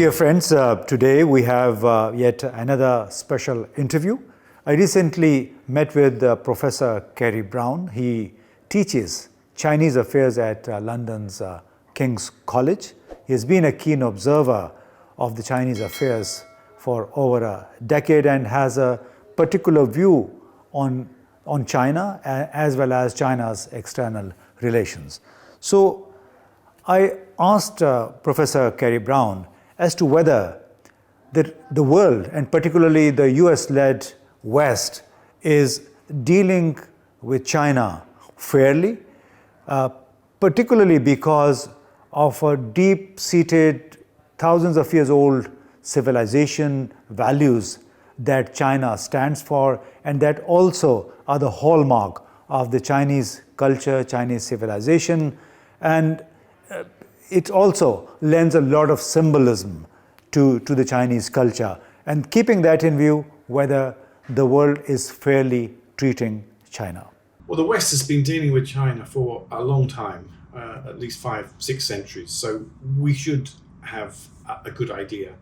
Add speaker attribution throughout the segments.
Speaker 1: dear friends, today we have yet another special interview. I recently met with Professor Kerry Brown. He teaches Chinese affairs at London's King's College. He has been a keen observer of the Chinese affairs for over a decade and has a particular view on China as well as China's external relations. So I asked Professor Kerry Brown as to whether the world, and particularly the US-led West, is dealing with China fairly, particularly because of a deep-seated, thousands of years old civilization values that China stands for, and that also are the hallmark of the Chinese culture, Chinese civilization, and it also lends a lot of symbolism to the Chinese culture. And keeping that in view, whether the world is fairly treating China.
Speaker 2: Well, the West has been dealing with China for a long time, at least 5-6 centuries, so we should have a good idea.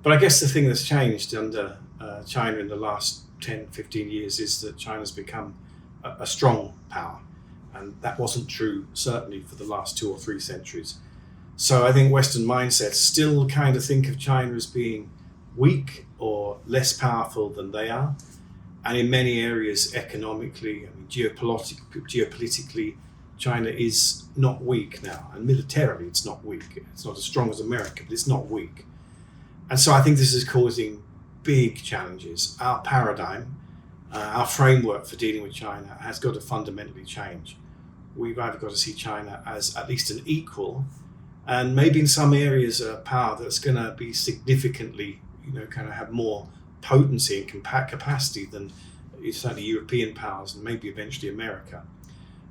Speaker 2: But I guess the thing that's changed under China in the last 10-15 years is that China's become a strong power. And that wasn't true, certainly, for the last 2 or 3 centuries. So I think Western mindsets still kind of think of China as being weak or less powerful than they are. And in many areas, economically, geopolitically, China is not weak now. And militarily, it's not weak. It's not as strong as America, but it's not weak. And so I think this is causing big challenges. Our paradigm, our framework for dealing with China has got to fundamentally change. We've either got to see China as at least an equal, and maybe in some areas a power that's going to be significantly, kind of have more potency and capacity than certainly European powers and maybe eventually America.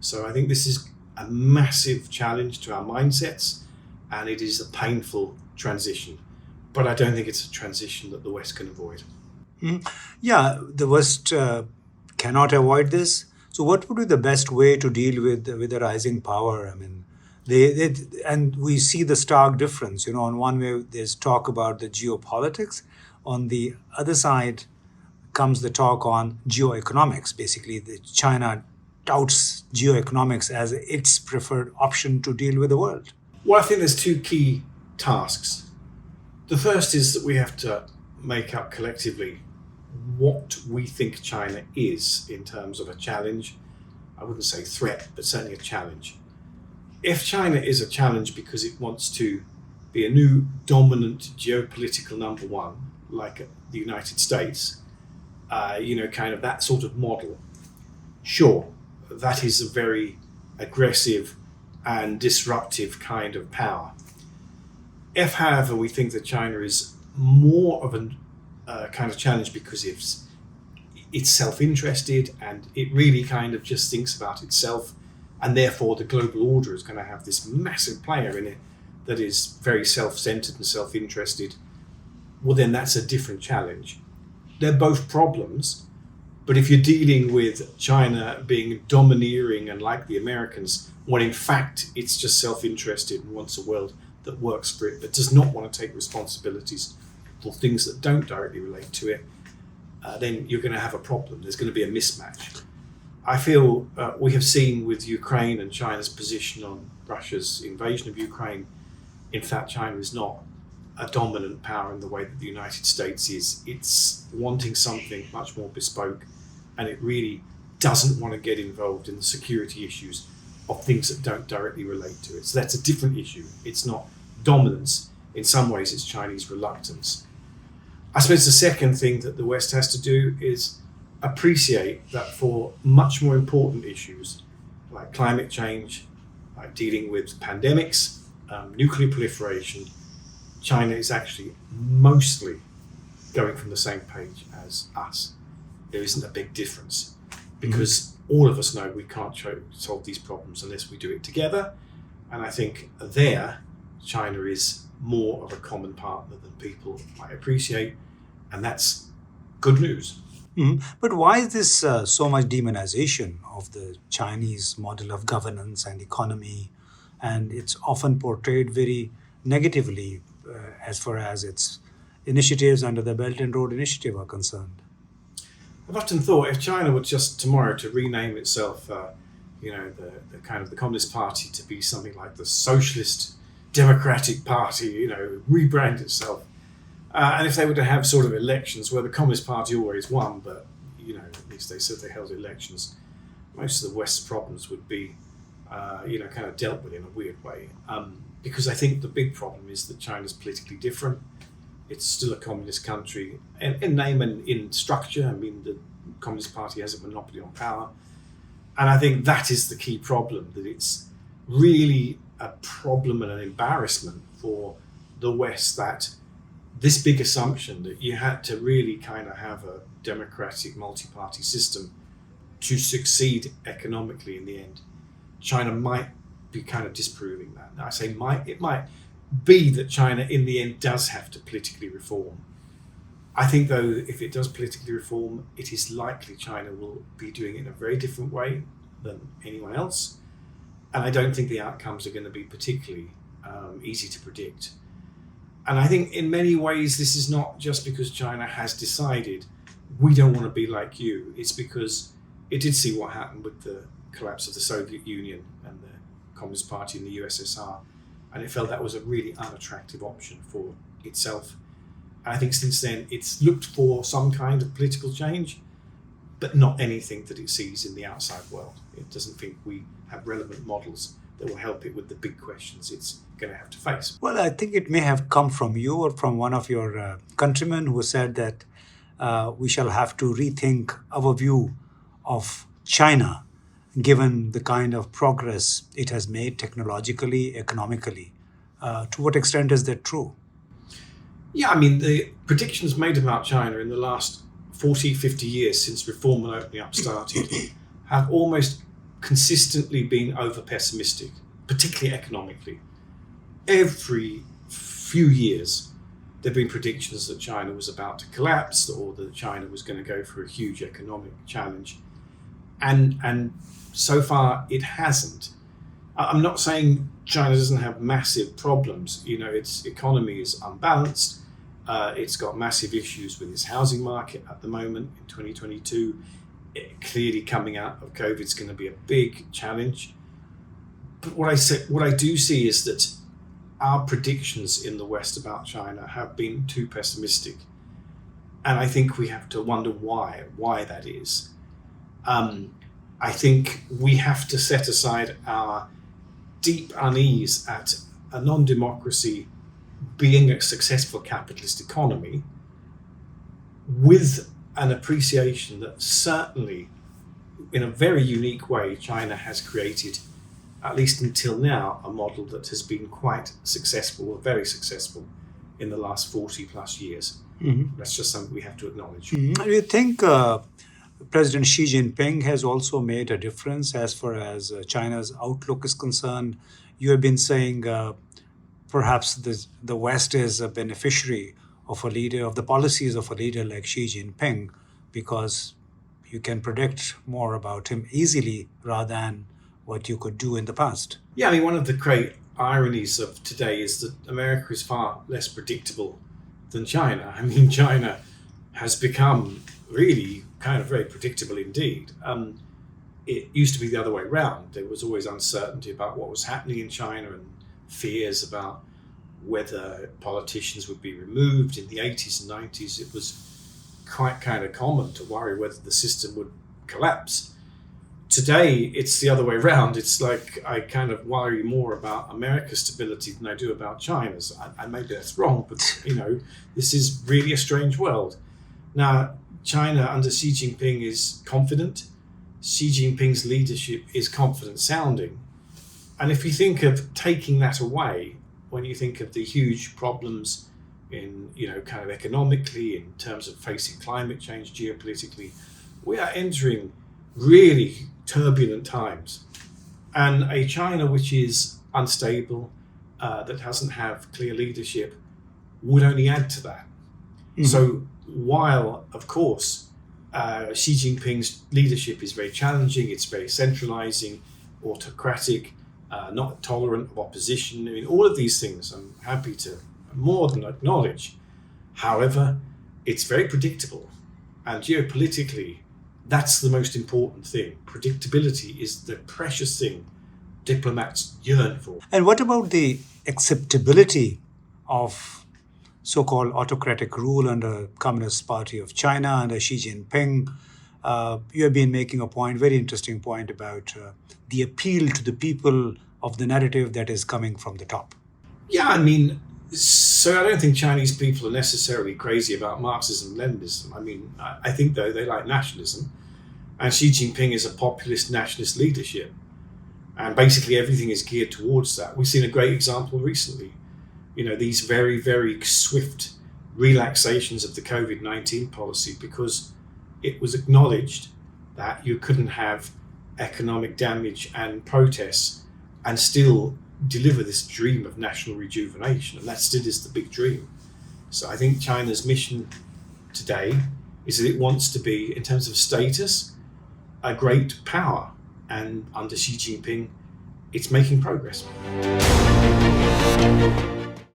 Speaker 2: So I think this is a massive challenge to our mindsets, and it is a painful transition. But I don't think it's a transition that the West can avoid.
Speaker 1: Yeah, the West cannot avoid this. So what would be the best way to deal with the rising power? I mean, and we see the stark difference. On one way, there's talk about the geopolitics. On the other side comes the talk on geoeconomics. Basically, China touts geoeconomics as its preferred option to deal with the world.
Speaker 2: Well, I think there's 2 key tasks. The first is that we have to make up collectively what we think China is in terms of a challenge. I wouldn't say threat, but certainly a challenge. If China is a challenge because it wants to be a new dominant geopolitical number one, like the United States, kind of that sort of model, sure, that is a very aggressive and disruptive kind of power. If, however, we think that China is more of a kind of challenge because it's self-interested and it really kind of just thinks about itself, and therefore the global order is going to have this massive player in it that is very self-centered and self-interested, well, then that's a different challenge. They're both problems, but if you're dealing with China being domineering and like the Americans, when in fact it's just self-interested and wants a world that works for it, but does not want to take responsibilities for things that don't directly relate to it, then you're going to have a problem. There's going to be a mismatch. I feel we have seen with Ukraine and China's position on Russia's invasion of Ukraine, in fact, China is not a dominant power in the way that the United States is. It's wanting something much more bespoke, and it really doesn't want to get involved in the security issues of things that don't directly relate to it. So that's a different issue. It's not dominance. In some ways, it's Chinese reluctance. I suppose the second thing that the West has to do is appreciate that for much more important issues like climate change, like dealing with pandemics, nuclear proliferation, China is actually mostly going from the same page as us. There isn't a big difference because all of us know we can't solve these problems unless we do it together. And I think there, China is more of a common partner than people might appreciate, and that's good news.
Speaker 1: But why is this so much demonization of the Chinese model of governance and economy? And it's often portrayed very negatively
Speaker 3: as far as its initiatives under the Belt and Road Initiative are concerned?
Speaker 2: I've often thought if China were just tomorrow to rename itself, the kind of the Communist Party to be something like the Socialist Democratic Party, rebrand itself, and if they were to have sort of elections where the Communist Party always won, but at least they said they held elections, most of the West's problems would be, kind of dealt with in a weird way. Because I think the big problem is that China's politically different. It's still a communist country in name and in structure. I mean, the Communist Party has a monopoly on power. And I think that is the key problem, that it's really a problem and an embarrassment for the West, that this big assumption that you had to really kind of have a democratic multi-party system to succeed economically in the end. China might be kind of disproving that. Now I say might, it might be that China in the end does have to politically reform. I think though, if it does politically reform, it is likely China will be doing it in a very different way than anyone else. And I don't think the outcomes are going to be particularly easy to predict. And I think in many ways, this is not just because China has decided we don't want to be like you. It's because it did see what happened with the collapse of the Soviet Union and the Communist Party in the USSR. And it felt that was a really unattractive option for itself. And I think since then, it's looked for some kind of political change, but not anything that it sees in the outside world. It doesn't think we have relevant models that will help it with the big questions it's going to have to face.
Speaker 3: Well, I think it may have come from you or from one of your countrymen who said that we shall have to rethink our view of China, given the kind of progress it has made technologically, economically. To what extent is that true?
Speaker 2: Yeah, I mean, the predictions made about China in the last 40, 50 years since reform and opening up started have almost consistently been over-pessimistic, particularly economically. Every few years, there have been predictions that China was about to collapse or that China was going to go for a huge economic challenge. And so far, it hasn't. I'm not saying China doesn't have massive problems. Its economy is unbalanced. It's got massive issues with its housing market at the moment in 2022. Clearly coming out of COVID is going to be a big challenge. But what I do see is that our predictions in the West about China have been too pessimistic. And I think we have to wonder why that is. I think we have to set aside our deep unease at a non-democracy being a successful capitalist economy with an appreciation that certainly in a very unique way China has created, at least until now, a model that has been quite successful or very successful in the last 40 plus years. Mm-hmm. That's just something we have to acknowledge.
Speaker 3: Mm-hmm. Do you think President Xi Jinping has also made a difference as far as China's outlook is concerned? You have been saying perhaps the West is a beneficiary of the policies of a leader like Xi Jinping, because you can predict more about him easily rather than what you could do in the past.
Speaker 2: Yeah, I mean, one of the great ironies of today is that America is far less predictable than China. I mean, China has become really kind of very predictable indeed. It used to be the other way around. There was always uncertainty about what was happening in China and fears about whether politicians would be removed. In the 80s and 90s, it was quite kind of common to worry whether the system would collapse. Today, it's the other way around. It's like I kind of worry more about America's stability than I do about China's. And maybe that's wrong, but this is really a strange world. Now, China under Xi Jinping is confident. Xi Jinping's leadership is confident sounding. And if you think of taking that away, when you think of the huge problems in, kind of economically, in terms of facing climate change, geopolitically, we are entering really turbulent times. And a China which is unstable, that doesn't have clear leadership, would only add to that. Mm-hmm. So while, of course, Xi Jinping's leadership is very challenging, it's very centralizing, autocratic, not tolerant of opposition. I mean, all of these things I'm happy to more than acknowledge. However, it's very predictable, and geopolitically, that's the most important thing. Predictability is the precious thing diplomats yearn for.
Speaker 3: And what about the acceptability of so-called autocratic rule under Communist Party of China, under Xi Jinping? You have been making a point, very interesting point, about the appeal to the people of the narrative that is coming from the top.
Speaker 2: Yeah, I mean, so I don't think Chinese people are necessarily crazy about Marxism, Leninism. I mean, I think, though, they like nationalism. And Xi Jinping is a populist nationalist leadership. And basically everything is geared towards that. We've seen a great example recently. You know, these very, very swift relaxations of the COVID-19 policy, because it was acknowledged that you couldn't have economic damage and protests and still deliver this dream of national rejuvenation. And that still is the big dream. So I think China's mission today is that it wants to be, in terms of status, a great power. And under Xi Jinping, it's making progress.